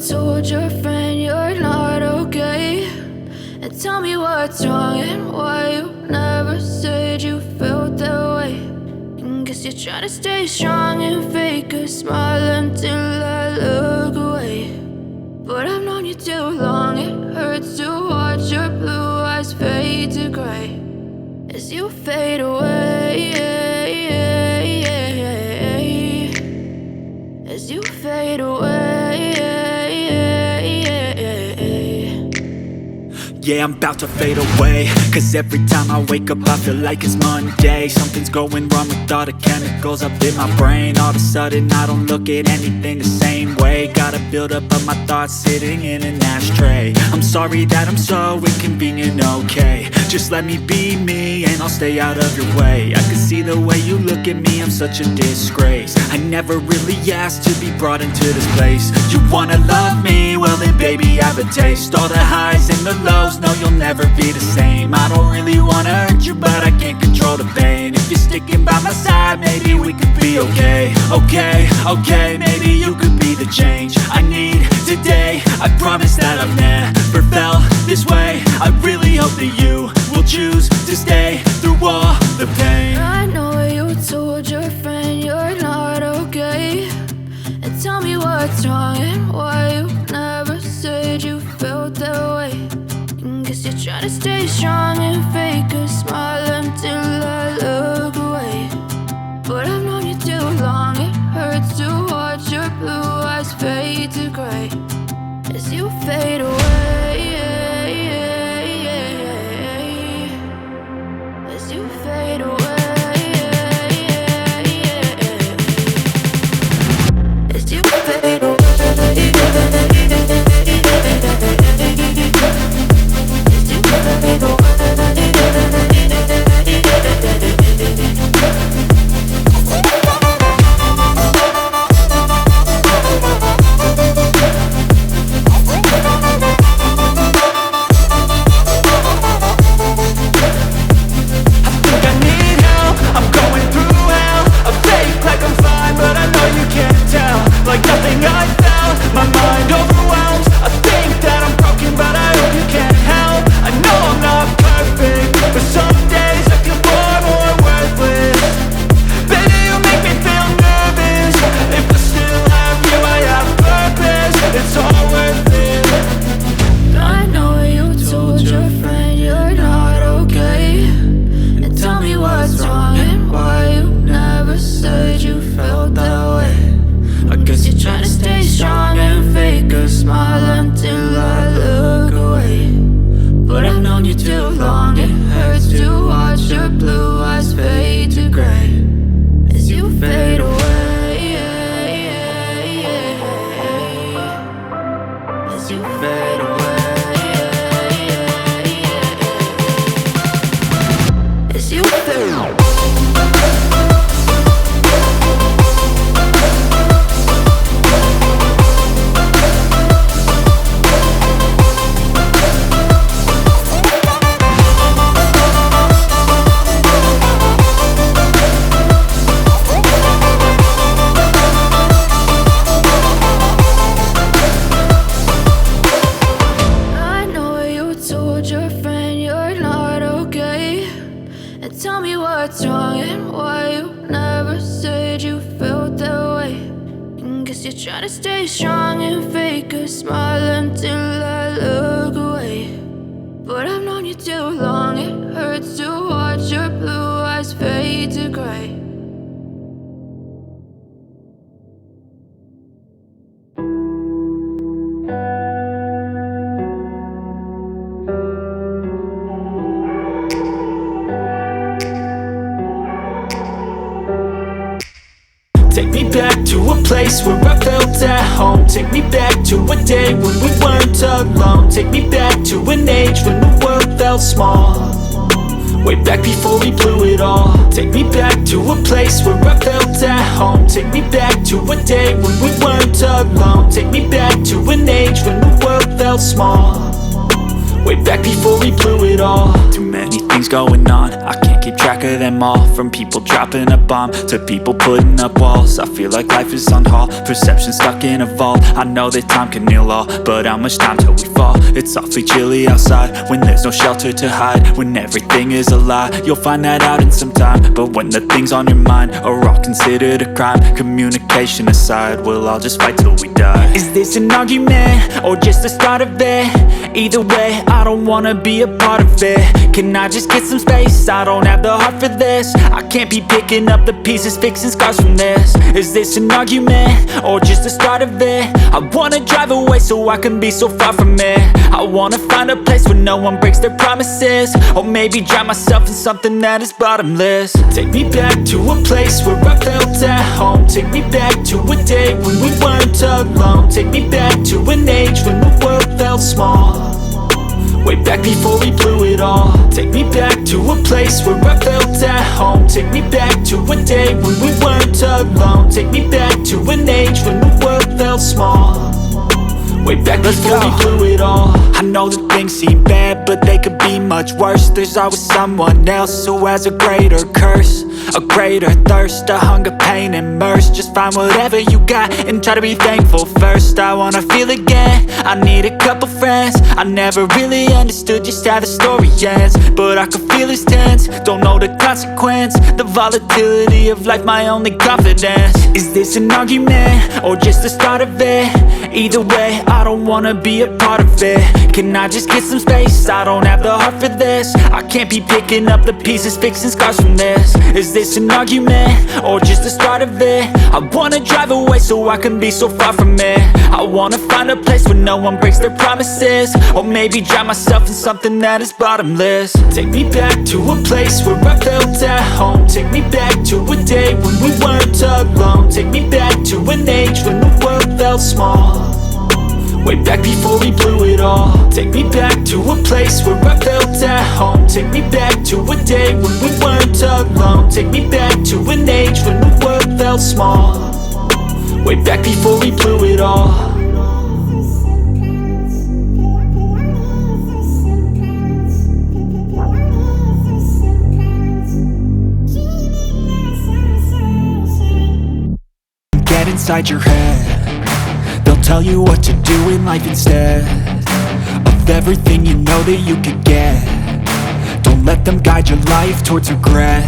told your friend you're not okay, and tell me what's wrong and why you never said you felt that way. And guess you're trying to stay strong and fake a smile until I look away. But I've known you too long, it hurts to watch your blue eyes fade to gray as you fade away, as you fade away. Yeah, I'm about to fade away, cause every time I wake up I feel like it's Monday. Something's going wrong with all the chemicals up in my brain. All of a sudden I don't look at anything the same way. Gotta build up of my thoughts sitting in an ashtray. I'm sorry that I'm so inconvenient, okay. Just let me be me and I'll stay out of your way. I can see the way you look at me, I'm such a disgrace. I never really asked to be brought into this place. You wanna love me? Well then baby I have a taste. All the highs and the lows, no you'll never be the same. I don't really wanna hurt you but I can't control the pain. If you're sticking by my side maybe we could be okay. Okay, maybe you could be the change I need today. I promise that I've never felt this way. I really hope that you will choose to stay through all the pain. I know you told your friend you're not okay, and tell me what's wrong and why you never said you felt that way. And guess you're trying to stay strong and fake a smile until I look away. But I've known you too long, it hurts to watch your blue eyes fade to gray as you fade away, as you fade away, as you fade away. Try to stay strong and fake a smile until I look away. But I've known you too long, it hurts to watch your blue eyes fade to gray. Take me back to a place where I felt at home. Take me back to a day when we weren't alone. Take me back to an age when the world felt small, way back before we blew it all. Take me back to a place where I felt at home. Take me back to a day when we weren't alone. Take me back to an age when the world felt small, way back before we blew it all. Too many things going on, I can't keep track of them all. From people dropping a bomb to people putting up walls, I feel like life is on hold, perception stuck in a vault. I know that time can heal all, but how much time till we fall? It's awfully chilly outside when there's no shelter to hide. When everything is a lie, you'll find that out in some time. But when the things on your mind are all considered a crime, communication aside, we'll all just fight till we die. Is this an argument or just the start of it? Either way, I don't wanna be a part of it. Can I just get some space? I don't have the heart for this. I can't be picking up the pieces, fixing scars from this. Is this an argument or just the start of it? I wanna drive away so I can be so far from it. I wanna find a place where no one breaks their promises, or maybe drown myself in something that is bottomless. Take me back to a place where I felt at home. Take me back to a day when we weren't alone. Take me back to an age when the world felt small, way back before we blew it all. Take me back to a place where I felt at home. Take me back to a day when we weren't alone. Take me back to an age when the world felt small, way back before we blew it all. I know that things seem bad, but they could be much worse. There's always someone else who has a greater curse, a greater thirst, a hunger, pain, and mercy. Just find whatever you got and try to be thankful first. I wanna feel again, I need a couple friends. I never really understood just how the story ends, but I can feel it's tense, don't know the consequence. The volatility of life, my only confidence. Is this an argument or just the start of it? Either way, I don't wanna be a part of it. Can I just get some space? I don't have the heart for this. I can't be picking up the pieces, fixing scars from this. Is this an argument or just the start of it? I wanna drive away so I can be so far from it. I wanna find a place where no one breaks their promises, or maybe drown myself in something that is bottomless. Take me back to a place where I felt at home. Take me back to a day when we weren't alone. Take me back to an age when the world felt small, way back before we blew it all. Take me back to a place where I felt at home. Take me back to a day when we weren't alone. Take me back to an age when the world felt small, way back before we blew it all. Get inside your head, they'll tell you what to do in life instead of everything you know that you could get. Don't let them guide your life towards regret.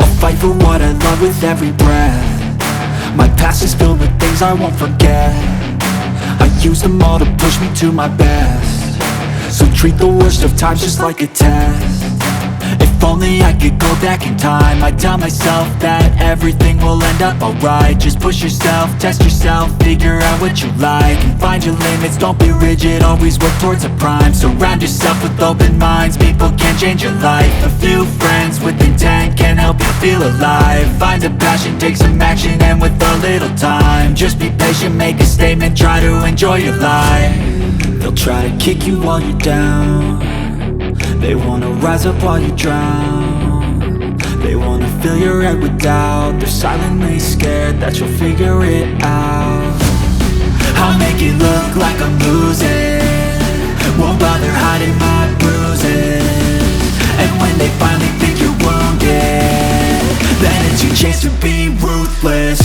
I'll fight for what I love with every breath. My past is filled with things I won't forget. I use them all to push me to my best. So treat the worst of times just like a test. If only I could go back in time, I'd tell myself that everything will end up alright. Just push yourself, test yourself, figure out what you like, and find your limits, don't be rigid, always work towards a prime. Surround yourself with open minds, people can change your life. A few friends with intent can help you feel alive. Find a passion, take some action, and with a little time, just be patient, make a statement, try to enjoy your life. They'll try to kick you while you're down, they wanna rise up while you drown. They wanna fill your head with doubt. They're silently scared that you'll figure it out. I'll make it look like I'm losing, won't bother hiding my bruises. And when they finally think you're wounded, then it's your chance to be ruthless.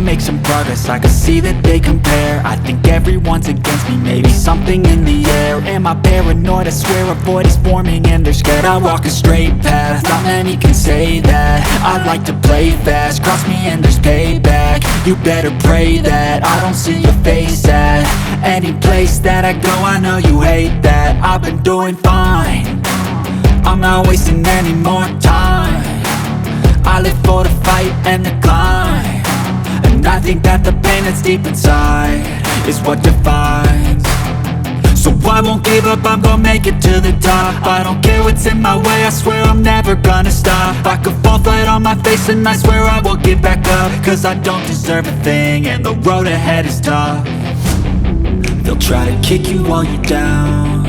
Make some progress, I can see that they compare. I think everyone's against me, maybe something in the air. Am I paranoid? I swear a void is forming and they're scared. I walk a straight path, not many can say that. I like to play fast, cross me and there's payback. You better pray that I don't see your face at any place that I go. I know you hate that. I've been doing fine, I'm not wasting any more time. I live for the fight and the climb, and I think that the pain that's deep inside is what defines. So I won't give up, I'm gonna make it to the top. I don't care what's in my way, I swear I'm never gonna stop. I could fall flat on my face and I swear I will get back up. Cause I don't deserve a thing and the road ahead is tough. They'll try to kick you while you're down.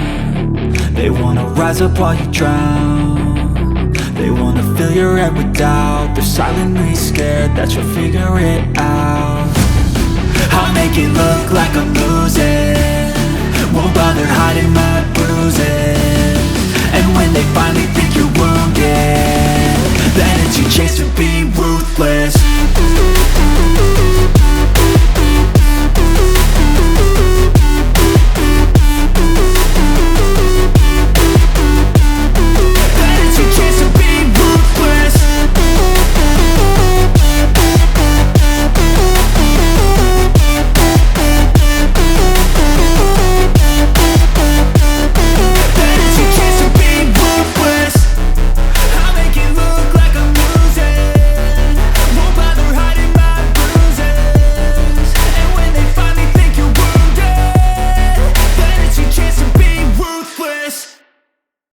They wanna rise up while you drown. They wanna fill your head with doubt. They're silently scared that you'll figure it out. I'll make it look like I'm losing.